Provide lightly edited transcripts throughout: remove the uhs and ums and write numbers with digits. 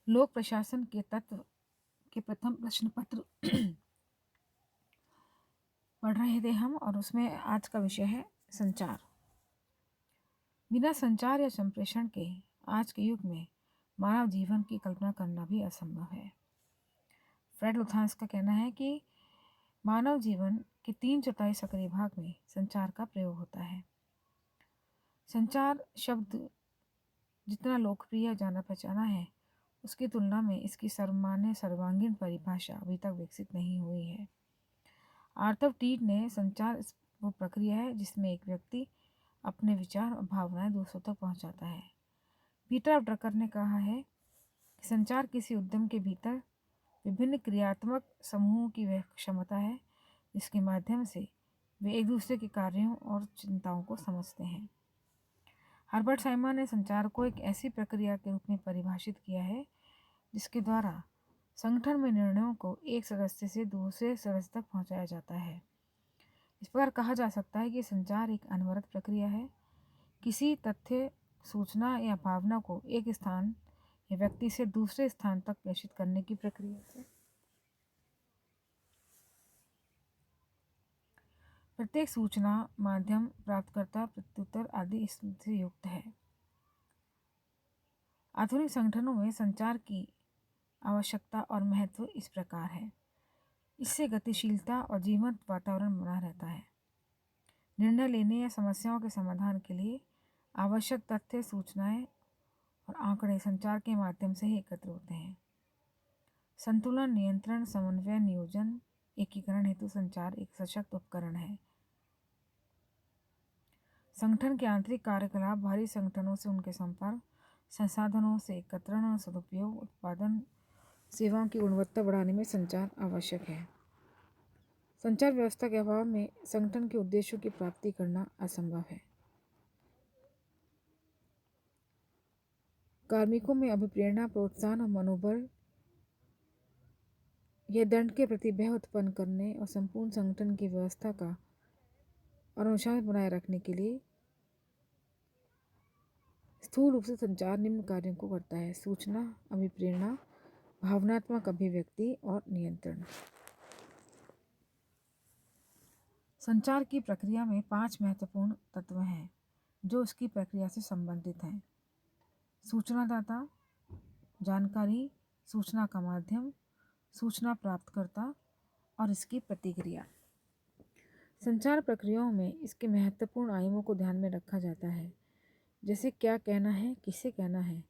लोक प्रशासन के तत्व के प्रथम प्रश्न पत्र पढ़ रहे थे हम, और उसमें आज का विषय है संचार। बिना संचार या संप्रेषण के आज के युग में मानव जीवन की कल्पना करना भी असंभव है। फ्रेड लुथांस का कहना है कि मानव जीवन के 3/4 सक्रिय भाग में संचार का प्रयोग होता है। संचार शब्द जितना लोकप्रिय जाना पहचाना है, उसकी तुलना में इसकी सर्वमान्य सर्वांगीण परिभाषा अभी तक विकसित नहीं हुई है। आर्थर टीड ने संचार वो प्रक्रिया है जिसमें एक व्यक्ति अपने विचार और भावनाएं दूसरों तक पहुंचाता है। पीटर ड्रकर ने कहा है कि संचार किसी उद्यम के भीतर विभिन्न क्रियात्मक समूहों की वह क्षमता है जिसके माध्यम से वे एक दूसरे के कार्यों और चिंताओं को समझते हैं। हर्बर्ट साइमन ने संचार को एक ऐसी प्रक्रिया के रूप में परिभाषित किया है जिसके द्वारा संगठन में निर्णयों को एक सदस्य से दूसरे सदस्य तक पहुंचाया जाता है। इस प्रकार कहा जा सकता है कि संचार एक अनवरत प्रक्रिया है, किसी तथ्य, सूचना या भावना को एक स्थान या व्यक्ति से दूसरे स्थान तक प्रेषित करने की प्रक्रिया से प्रत्येक सूचना, माध्यम, प्राप्तकर्ता, प्रत्युत्तर आदि इससे युक्त है। आधुनिक संगठनों में संचार की आवश्यकता और महत्व इस प्रकार है। इससे गतिशीलता और जीवंत वातावरण बना रहता है। निर्णय लेने या समस्याओं के समाधान के लिए आवश्यक तथ्य, सूचनाएं और आंकड़े संचार के माध्यम से ही एकत्र होते हैं। संतुलन, नियंत्रण, समन्वय, नियोजन, एकीकरण हेतु संचार एक सशक्त उपकरण है। संगठन के आंतरिक कार्यकलाप, बाहरी संगठनों से उनके संपर्क, संसाधनों से एकत्रण और सदुपयोग, उत्पादन, सेवाओं की गुणवत्ता बढ़ाने में संचार आवश्यक है। संचार व्यवस्था के अभाव में संगठन के उद्देश्यों की प्राप्ति करना असंभव है। कार्मिकों में अभिप्रेरणा, प्रोत्साहन और मनोबल यह दंड के प्रति भय उत्पन्न करने और संपूर्ण संगठन की व्यवस्था का अनुशासन बनाए रखने के लिए स्थूल रूप से संचार निम्न कार्यों को करता है: सूचना, अभिप्रेरणा, भावनात्मक अभिव्यक्ति और नियंत्रण। संचार की प्रक्रिया में 5 महत्वपूर्ण तत्व हैं जो उसकी प्रक्रिया से संबंधित हैं: सूचनादाता, जानकारी, सूचना का माध्यम, सूचना प्राप्तकर्ता और इसकी प्रतिक्रिया। संचार प्रक्रियाओं में इसके महत्वपूर्ण आयामों को ध्यान में रखा जाता है, जैसे क्या कहना है, किसे कहना है,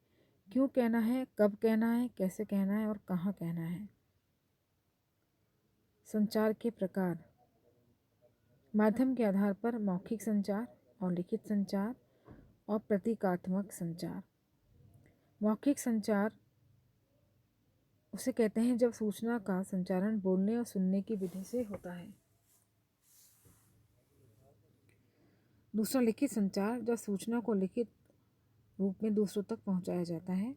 क्यों कहना है, कब कहना है, कैसे कहना है और कहाँ कहना है। संचार के प्रकार: माध्यम के आधार पर मौखिक संचार और लिखित संचार और प्रतीकात्मक संचार। मौखिक संचार उसे कहते हैं जब सूचना का संचारण बोलने और सुनने की विधि से होता है। दूसरा, लिखित संचार, जब सूचना को लिखित रूप में दूसरों तक पहुंचाया जाता है।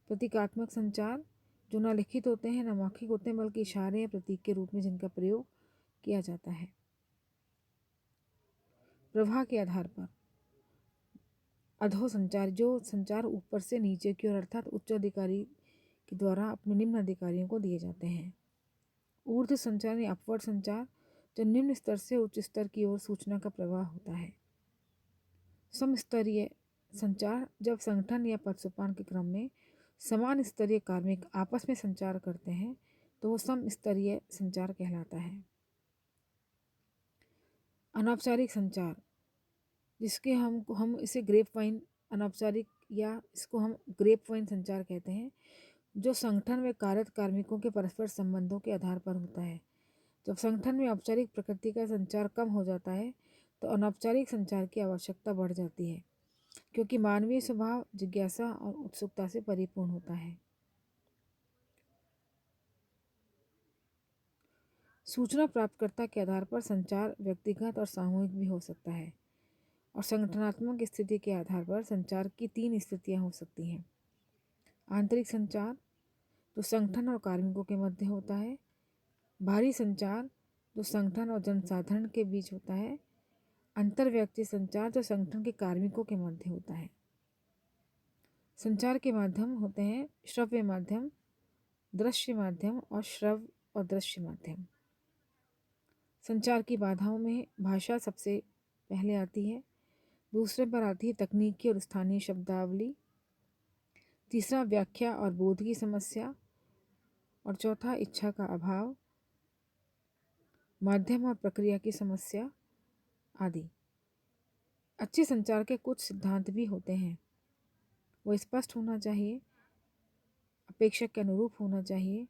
प्रतीकात्मक संचार, जो न लिखित होते हैं न मौखिक होते हैं, बल्कि इशारे या प्रतीक के रूप में जिनका प्रयोग किया जाता है। प्रवाह के आधार पर अधो संचार, जो संचार ऊपर से नीचे की ओर अर्थात उच्च अधिकारी के द्वारा अपने निम्न अधिकारियों को दिए जाते हैं। ऊर्ध्व संचार या अपवर्ड संचार, जो निम्न स्तर से उच्च स्तर की ओर सूचना का प्रवाह होता है। समस्तरीय संचार, जब संगठन या पदसोपान के क्रम में समान स्तरीय कार्मिक आपस में संचार करते हैं तो वो समस्तरीय संचार कहलाता है। अनौपचारिक संचार, जिसके हम इसे ग्रेपवाइन अनौपचारिक या इसको हम ग्रेपवाइन संचार कहते हैं, जो संगठन में कार्यरत कार्मिकों के परस्पर संबंधों के आधार पर होता है। जब संगठन में औपचारिक प्रकृति का संचार कम हो जाता है तो अनौपचारिक संचार की आवश्यकता बढ़ जाती है, क्योंकि मानवीय स्वभाव जिज्ञासा और उत्सुकता से परिपूर्ण होता है। सूचना प्राप्तकर्ता के आधार पर संचार व्यक्तिगत और सामूहिक भी हो सकता है, और संगठनात्मक स्थिति के आधार पर संचार की 3 स्थितियां हो सकती हैं: आंतरिक संचार, जो संगठन और कार्मिकों के मध्य होता है; बाहरी संचार, जो संगठन और जनसाधारण के बीच होता है; अंतर्व्यक्ति संचार, जो संगठन के कार्मिकों के मध्य होता है। संचार के माध्यम होते हैं श्रव्य माध्यम, दृश्य माध्यम और श्रव और दृश्य माध्यम। संचार की बाधाओं में भाषा सबसे पहले आती है, दूसरे पर आती है तकनीकी और स्थानीय शब्दावली, तीसरा व्याख्या और बोध की समस्या, और चौथा इच्छा का अभाव, माध्यम और प्रक्रिया की समस्या आदि। अच्छे संचार के कुछ सिद्धांत भी होते हैं। वो स्पष्ट होना चाहिए, अपेक्षक के अनुरूप होना चाहिए,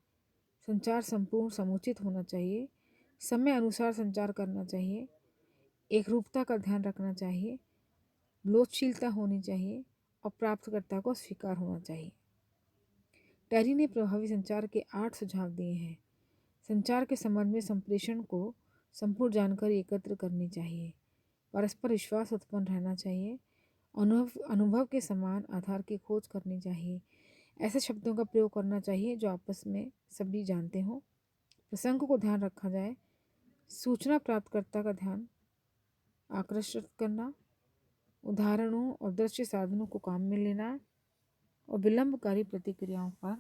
संचार संपूर्ण समुचित होना चाहिए, समय अनुसार संचार करना चाहिए, एकरूपता का ध्यान रखना चाहिए, लोचशीलता होनी चाहिए और प्राप्तकर्ता को स्वीकार होना चाहिए। टेरी ने प्रभावी संचार के 8 सुझाव दिए हैं। संचार के संबंध में संप्रेषण को संपूर्ण जानकारी एकत्र करनी चाहिए, परस्पर विश्वास उत्पन्न रहना चाहिए, अनुभव के समान आधार की खोज करनी चाहिए, ऐसे शब्दों का प्रयोग करना चाहिए जो आपस में सभी जानते हों, प्रसंग को ध्यान रखा जाए, सूचना प्राप्तकर्ता का ध्यान आकर्षित करना, उदाहरणों और दृश्य साधनों को काम में लेना और विलंबकारी प्रतिक्रियाओं पर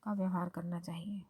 का व्यवहार करना चाहिए।